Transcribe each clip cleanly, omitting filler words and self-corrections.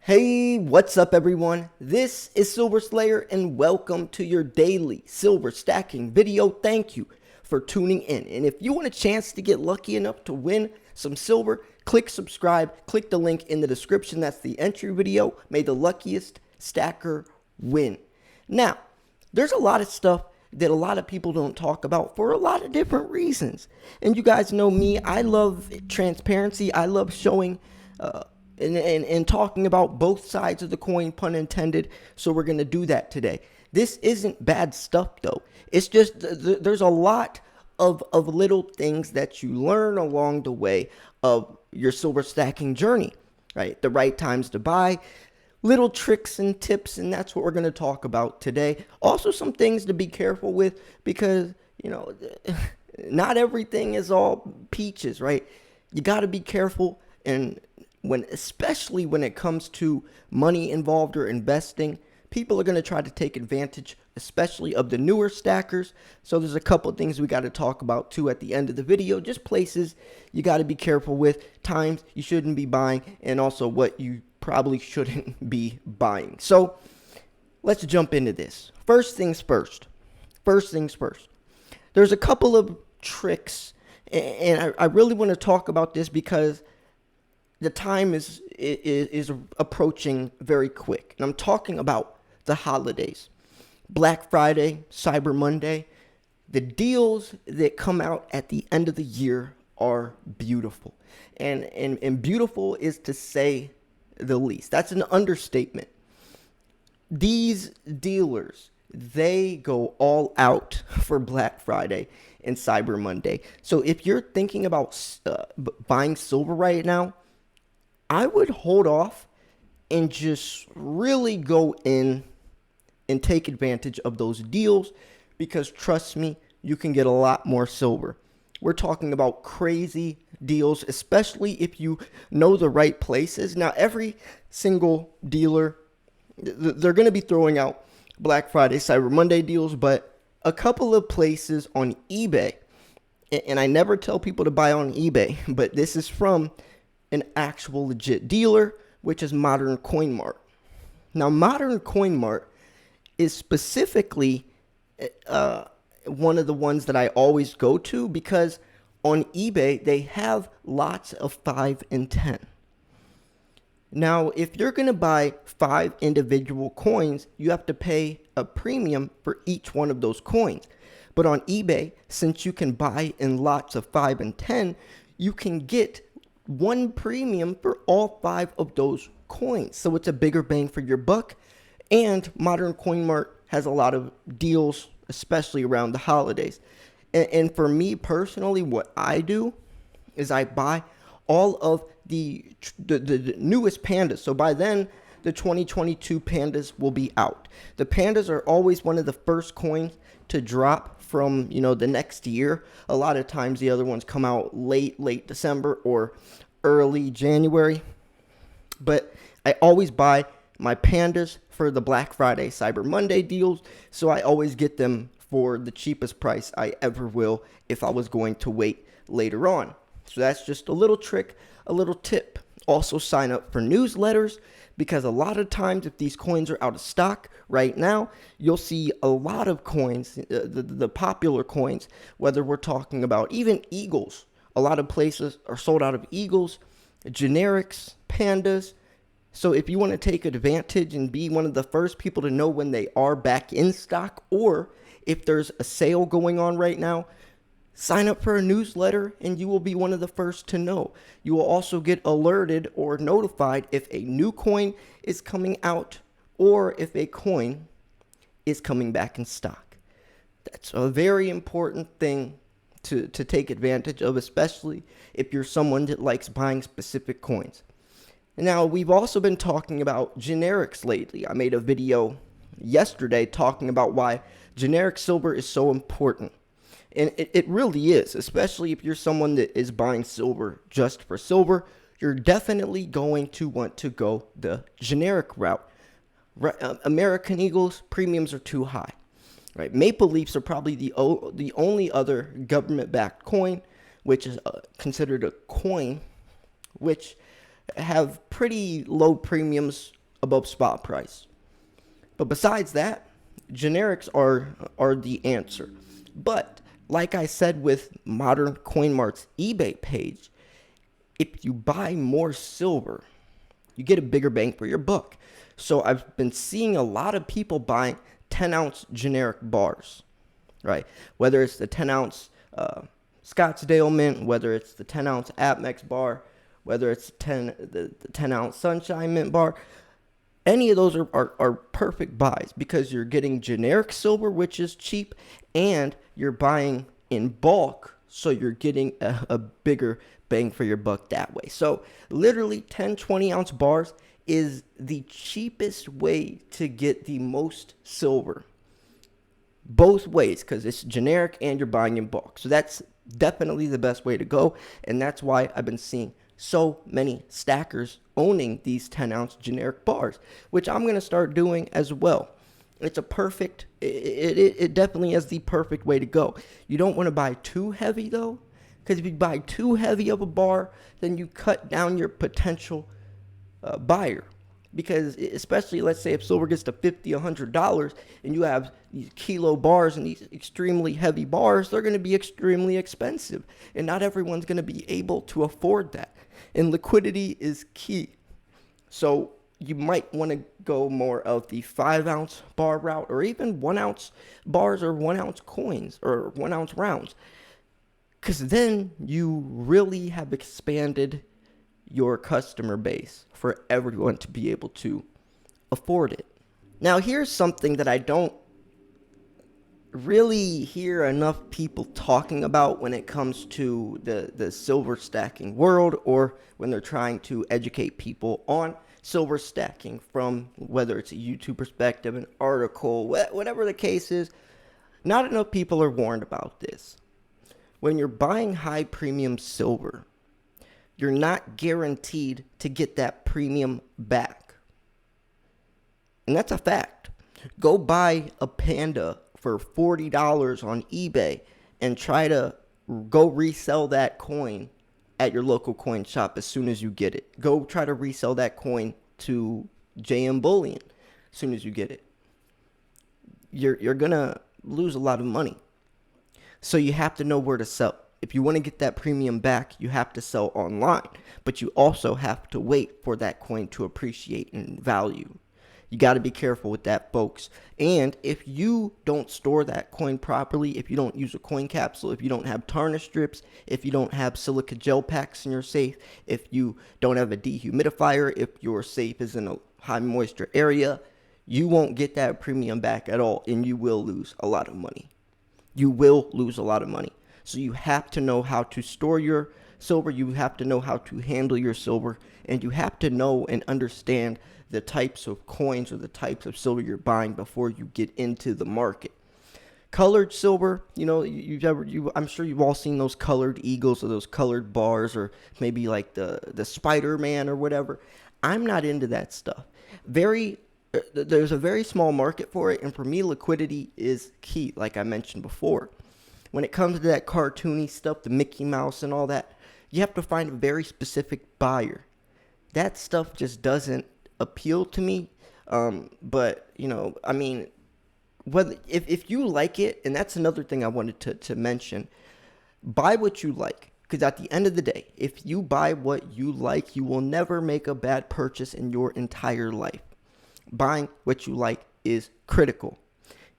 Hey, what's up everyone? This is Silver Slayer and welcome to your daily silver stacking video. Thank you for tuning in. And if you want a chance to get lucky enough to win some silver, click subscribe, click the link in the description. That's the entry video. May the luckiest stacker win. Now, there's a lot of stuff that a lot of people don't talk about for a lot of different reasons. And you guys know me, I love transparency. I love showing and talking about both sides of the coin, pun intended. So we're going to do that today. This isn't bad stuff though. It's just there's a lot of little things that you learn along the way of your silver stacking journey, right? The right times to buy, little tricks and tips, and that's what we're going to talk about today. Also some things to be careful with because, you know, not everything is all peaches, right? You got to be careful, and especially when it comes to money involved or investing, people are going to try to take advantage, especially of the newer stackers. So there's a couple of things we got to talk about too at the end of the video, just places you got to be careful with, times you shouldn't be buying, and also what you probably shouldn't be buying. So let's jump into this. First things first. There's a couple of tricks, and I really want to talk about this because the time is approaching very quick. And I'm talking about the holidays. Black Friday, Cyber Monday. The deals that come out at the end of the year are beautiful. And beautiful is to say the least. That's an understatement. These dealers, they go all out for Black Friday and Cyber Monday. So if you're thinking about buying silver right now, I would hold off and just really go in and take advantage of those deals, because trust me, you can get a lot more silver. We're talking about crazy deals, especially if you know the right places. Now, every single dealer, they're going to be throwing out Black Friday, Cyber Monday deals, but a couple of places on eBay, and I never tell people to buy on eBay, but this is from an actual legit dealer, which is Modern Coin Mart. Now, Modern Coin Mart is specifically one of the ones that I always go to, because on eBay, they have lots of 5 and 10. Now, if you're going to buy 5 individual coins, you have to pay a premium for each one of those coins. But on eBay, since you can buy in lots of 5 and 10, you can get one premium for all 5 of those coins. So it's a bigger bang for your buck. And Modern Coin Mart has a lot of deals, especially around the holidays. And for me personally, what I do is I buy all of the newest pandas. So by then, the 2022 pandas will be out. The pandas are always one of the first coins to drop from, you know, the next year. A lot of times the other ones come out late December or early January. But I always buy my pandas for the Black Friday, Cyber Monday deals, so I always get them for the cheapest price I ever will if I was going to wait later on. So that's just a little trick, a little tip. Also sign up for newsletters, because a lot of times if these coins are out of stock right now, you'll see a lot of coins, the popular coins, whether we're talking about even eagles. A lot of places are sold out of eagles, generics, pandas. So if you want to take advantage and be one of the first people to know when they are back in stock, or if there's a sale going on right now, sign up for a newsletter and you will be one of the first to know. You will also get alerted or notified if a new coin is coming out or if a coin is coming back in stock. That's a very important thing to take advantage of, especially if you're someone that likes buying specific coins. Now, we've also been talking about generics lately. I made a video yesterday talking about why generic silver is so important. And it really is, especially if you're someone that is buying silver just for silver. You're definitely going to want to go the generic route. American Eagles premiums are too high. Right? Maple Leafs are probably the only other government-backed coin, which is considered a coin, which have pretty low premiums above spot price. But besides that, generics are the answer. But like I said with Modern Coin Mart's eBay page, if you buy more silver, you get a bigger bang for your buck. So I've been seeing a lot of people buying 10-ounce generic bars, right? Whether it's the 10-ounce Scottsdale Mint, whether it's the 10-ounce Atmex bar, whether it's the 10-ounce Sunshine Mint bar, any of those are perfect buys because you're getting generic silver, which is cheap, and you're buying in bulk, so you're getting a bigger bang for your buck that way. So literally 10, 20-ounce bars is the cheapest way to get the most silver. Both ways, because it's generic and you're buying in bulk. So that's definitely the best way to go, and that's why I've been seeing so many stackers owning these 10-ounce generic bars, which I'm going to start doing as well. It's a perfect, it definitely is the perfect way to go. You don't want to buy too heavy though, because if you buy too heavy of a bar, then you cut down your potential buyer. Because especially, let's say if silver gets to $50, $100 and you have these kilo bars and these extremely heavy bars, they're going to be extremely expensive. And not everyone's going to be able to afford that. And liquidity is key. So you might want to go more of the 5-ounce bar route, or even 1-ounce bars or 1-ounce coins or 1-ounce rounds. Because then you really have expanded your customer base for everyone to be able to afford it. Now, here's something that I don't really hear enough people talking about when it comes to the silver stacking world, or when they're trying to educate people on silver stacking from whether it's a YouTube perspective, an article, whatever the case is. Not enough people are warned about this. When you're buying high premium silver, you're not guaranteed to get that premium back. And that's a fact. Go buy a Panda for $40 on eBay and try to go resell that coin at your local coin shop as soon as you get it. Go try to resell that coin to JM Bullion as soon as you get it. You're going to lose a lot of money. So you have to know where to sell. If you want to get that premium back, you have to sell online. But you also have to wait for that coin to appreciate in value. You got to be careful with that, folks. And if you don't store that coin properly, if you don't use a coin capsule, if you don't have tarnish strips, if you don't have silica gel packs in your safe, if you don't have a dehumidifier, if your safe is in a high moisture area, you won't get that premium back at all, and you will lose a lot of money. You will lose a lot of money. So you have to know how to store your silver, you have to know how to handle your silver, and you have to know and understand the types of coins or the types of silver you're buying before you get into the market. Colored silver, I'm sure you've all seen those colored eagles or those colored bars, or maybe like the Spider-Man or whatever. I'm not into that stuff. There's a very small market for it, and for me, liquidity is key, like I mentioned before. When it comes to that cartoony stuff, the Mickey Mouse and all that, you have to find a very specific buyer. That stuff just doesn't appeal to me. But, whether if you like it, and that's another thing I wanted to mention, buy what you like. Because at the end of the day, if you buy what you like, you will never make a bad purchase in your entire life. Buying what you like is critical.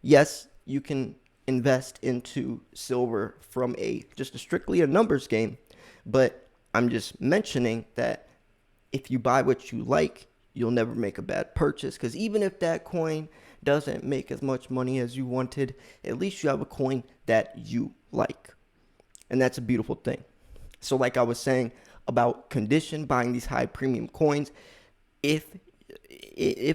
Yes, you can invest into silver from just strictly a numbers game, but I'm just mentioning that if you buy what you like, you'll never make a bad purchase, because even if that coin doesn't make as much money as you wanted, at least you have a coin that you like, and that's a beautiful thing. So like I was saying about condition, buying these high premium coins, if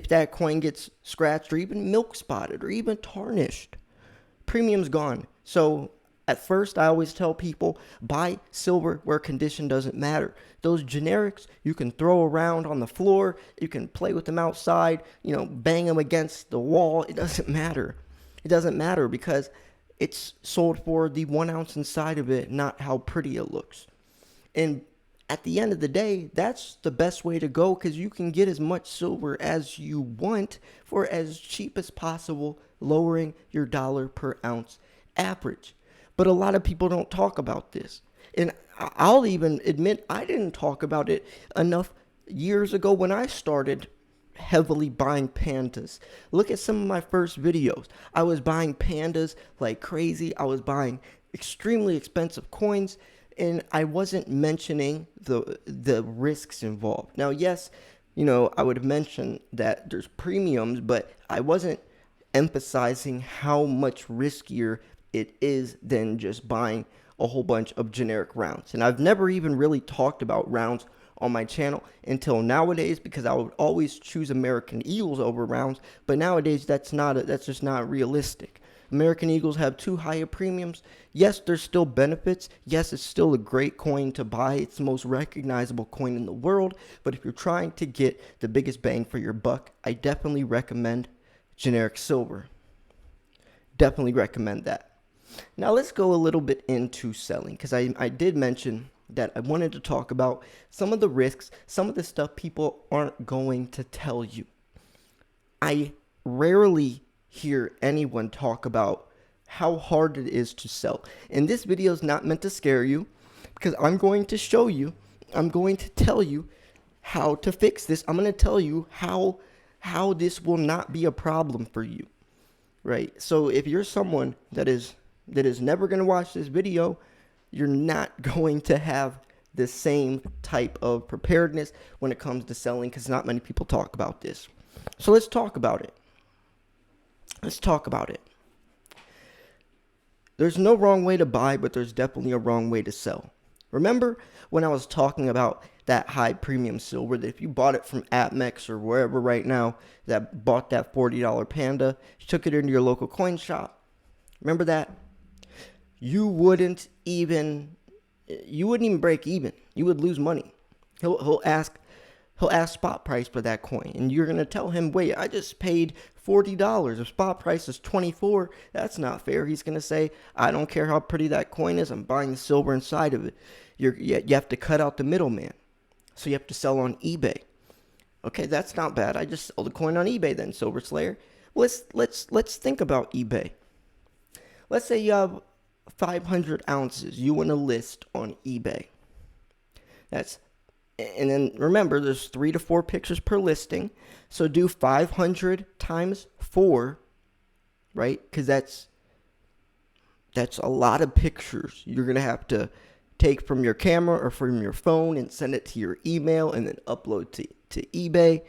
that coin gets scratched or even milk spotted or even tarnished, premium's gone. So at first, I always tell people, buy silver where condition doesn't matter. Those generics, you can throw around on the floor. You can play with them outside, bang them against the wall. It doesn't matter. It doesn't matter because it's sold for the 1 ounce inside of it, not how pretty it looks. And at the end of the day, that's the best way to go because you can get as much silver as you want for as cheap as possible, lowering your dollar per ounce average. But a lot of people don't talk about this. And I'll even admit I didn't talk about it enough years ago when I started heavily buying pandas. Look at some of my first videos. I was buying pandas like crazy. I was buying extremely expensive coins, and I wasn't mentioning the risks involved. Now, yes, I would mention that there's premiums, but I wasn't emphasizing how much riskier it is than just buying a whole bunch of generic rounds. And I've never even really talked about rounds on my channel until nowadays because I would always choose American Eagles over rounds, but nowadays that's just not realistic. American Eagles have too high of premiums. Yes, there's still benefits. Yes, it's still a great coin to buy. It's the most recognizable coin in the world, but if you're trying to get the biggest bang for your buck, I definitely recommend generic silver. Definitely recommend that. Now let's go a little bit into selling because I did mention that I wanted to talk about some of the risks, some of the stuff people aren't going to tell you. I rarely hear anyone talk about how hard it is to sell. And this video is not meant to scare you because I'm going to show you, I'm going to tell you how to fix this. I'm going to tell you how this will not be a problem for you, right? So if you're someone that is never going to watch this video, you're not going to have the same type of preparedness when it comes to selling because not many people talk about this. So let's talk about it. Let's talk about it. There's no wrong way to buy, but there's definitely a wrong way to sell. Remember when I was talking about that high premium silver that if you bought it from APMEX or wherever right now that bought that $40 Panda, you took it into your local coin shop. Remember that? You wouldn't even break even. You would lose money. He'll ask spot price for that coin, and you're gonna tell him, "Wait, I just paid $40. If spot price is $24, that's not fair." He's gonna say, "I don't care how pretty that coin is. I'm buying the silver inside of it." You have to cut out the middleman, so you have to sell on eBay. Okay, that's not bad. I just sell the coin on eBay then, Silver Slayer. Let's think about eBay. Let's say you have 500 ounces you want to list on eBay. And then remember, there's 3 to 4 pictures per listing. So do 500 times 4, right? Because that's a lot of pictures you're going to have to take from your camera or from your phone and send it to your email and then upload to eBay.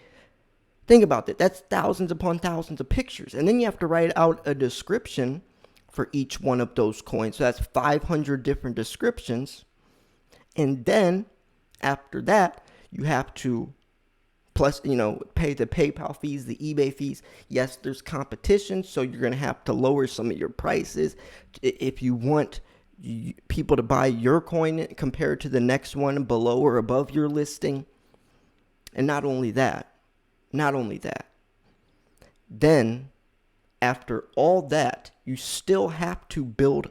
Think about that. That's thousands upon thousands of pictures. And then you have to write out a description for each one of those coins. So that's 500 different descriptions. And then after that, you have to plus, pay the PayPal fees, the eBay fees. Yes, there's competition, so you're going to have to lower some of your prices if you want people to buy your coin compared to the next one below or above your listing. And not only that, then after all that, you still have to build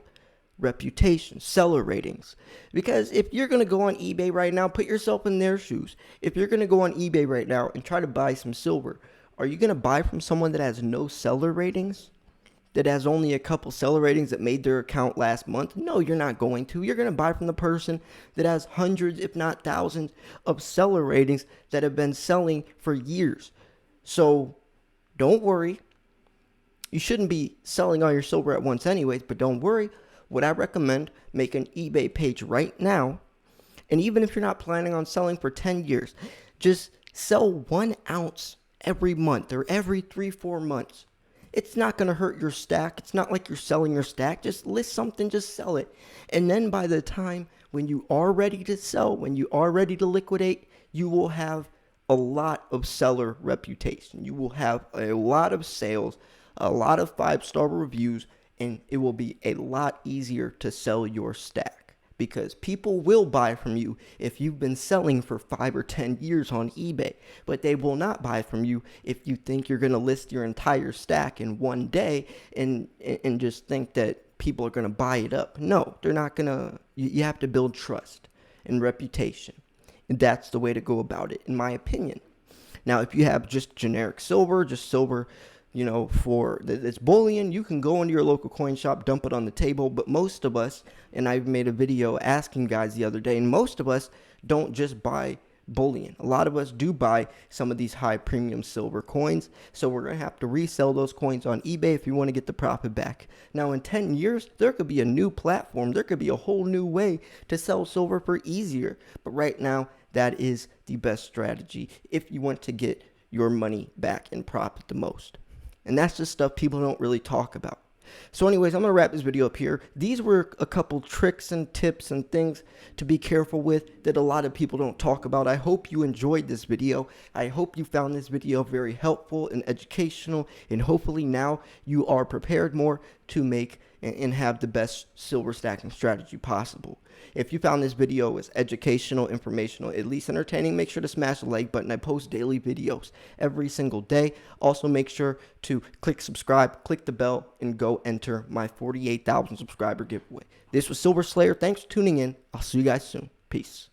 reputation, seller ratings. Because if you're going to go on eBay right now, put yourself in their shoes. If you're going to go on eBay right now and try to buy some silver, are you going to buy from someone that has no seller ratings? That has only a couple seller ratings that made their account last month? No, you're not going to. You're going to buy from the person that has hundreds, if not thousands, of seller ratings that have been selling for years. So don't worry. You shouldn't be selling all your silver at once anyways, but don't worry. What I recommend, make an eBay page right now. And even if you're not planning on selling for 10 years, just sell 1 ounce every month or every 3-4 months. It's not going to hurt your stack. It's not like you're selling your stack. Just list something, just sell it. And then by the time when you are ready to sell, when you are ready to liquidate, you will have a lot of seller reputation. You will have a lot of sales, a lot of 5-star reviews, and it will be a lot easier to sell your stack because people will buy from you if you've been selling for 5 or 10 years on eBay, but they will not buy from you if you think you're going to list your entire stack in one day and just think that people are going to buy it up. No, they're not going to. You have to build trust and reputation. And that's the way to go about it, in my opinion. Now, if you have just generic silver, just silver, for it's bullion, you can go into your local coin shop, dump it on the table. But most of us, and I made a video asking guys the other day, and most of us don't just buy bullion. A lot of us do buy some of these high premium silver coins. So we're going to have to resell those coins on eBay if you want to get the profit back. Now, in 10 years, there could be a new platform. There could be a whole new way to sell silver for easier. But right now, that is the best strategy if you want to get your money back and profit the most. And that's just stuff people don't really talk about. So anyways, I'm going to wrap this video up here. These were a couple tricks and tips and things to be careful with that a lot of people don't talk about. I hope you enjoyed this video. I hope you found this video very helpful and educational, and hopefully now you are prepared more to make and have the best silver stacking strategy possible. If you found this video as educational, informational, at least entertaining, make sure to smash the like button. I post daily videos every single day. Also, make sure to click subscribe, click the bell, and go enter my 48,000 subscriber giveaway. This was Silver Slayer. Thanks for tuning in. I'll see you guys soon. Peace.